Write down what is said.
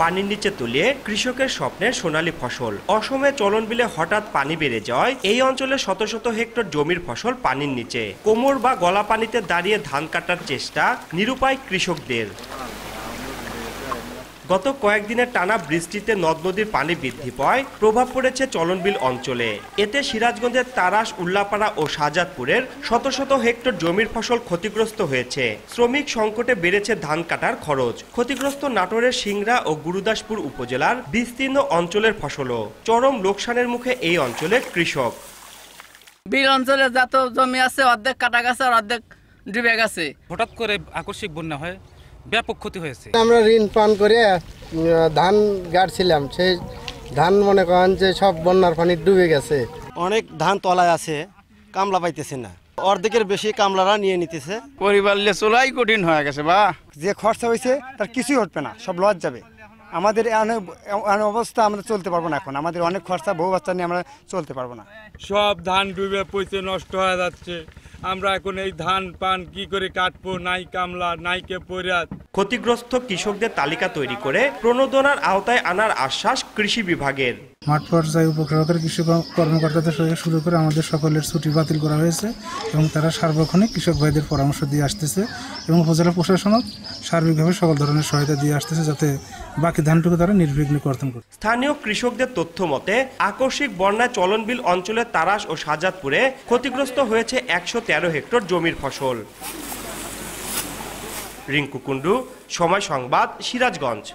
পানির নিচে তুলে কৃষকের স্বপ্নের সোনালী ফসল। অসমে চলন বিলে হঠাৎ পানি বেড়ে যাওয়ায় এই অঞ্চলে শত শত হেক্টর জমির ফসল পানির নিচে। কোমর বা গলা পানিতে দাঁড়িয়ে ধান কাটার চেষ্টা নিরুপায় কৃষকদের। গত কয়েকদিনের টানা বৃষ্টিতে নদ নদীর পানি বৃদ্ধি পায় প্রভাব পড়েছে চলনবিল অঞ্চলে। এতে সিরাজগঞ্জের তারাস, উল্লাপাড়া ও শাহজাদপুরের শত শত হেক্টর জমির ফসল ক্ষতিগ্রস্ত হয়েছে। শ্রমিক সংকটে বেড়েছে ধান কাটার খরচ। ক্ষতিগ্রস্ত নাটোরের সিংড়া ও গুরুদাসপুর উপজেলার বিস্তীর্ণ অঞ্চলের ফসলও। চরম লোকসানের মুখে এই অঞ্চলের কৃষক। বিল অঞ্চলে যত জমি আছে অর্ধেক কাটা গেছে আর অর্ধেক ডুবে গেছে। হঠাৎ করে আকস্মিক বন্যা হয়, ব্যাপক ক্ষতি হয়েছে। আমরা ঋণ পান করে ধান গাড়ছিলাম, সেই ধান মনে করেন যে সব বন্যার পানি ডুবে গেছে। অনেক ধান তলায় আছে, কামলা পাইতেছে না, অর্ধেকের বেশি কামলারা নিয়ে নিতেছে। পরিবার নিয়ে চলাই কঠিন হয়ে গেছে। বা যে খরচা হয়েছে তার কিছুই হচ্ছে না, সব লস যাবে। আমাদের অবস্থা আমরা চলতে পারবো না। এখন আমাদের অনেক খরচা, বউ বাচ্চা নিয়ে আমরা চলতে পারবো না। সব ধান ডুবে পচে নষ্ট হয়ে যাচ্ছে। আমরা এখন এই ধান পান কি করে কাটবো? নাই কামলা, নাই কে পরিয়াত। ক্ষতিগ্রস্ত কৃষকদের তালিকা তৈরি করে প্রণোদনার আওতায় আনার আশ্বাস কৃষি বিভাগের। মাঠ পর্যায়ে উপকৃত কৃষি কর্মকর্তাদের সঙ্গে শুরু করে আমাদের সকলের ছুটি বাতিল করা হয়েছে এবং তারা সার্বক্ষণিক কৃষক ভাইদের পরামর্শ দিয়ে আসতেছে এবং উপজেলা প্রশাসনও সার্বিকভাবে সকল ধরনের সহায়তা দিয়ে আসতেছে যাতে বাকি ধানটুকু তারা নির্বিঘ্নে কর্তন করে। স্থানীয় কৃষকদের তথ্য মতে আকস্মিক বন্যায় চলনবিল অঞ্চলের তারাস ও শাহজাদপুরে ক্ষতিগ্রস্ত হয়েছে 113 হেক্টর জমির ফসল। রিঙ্কু কুন্ডু, সময় সংবাদ, সিরাজগঞ্জ।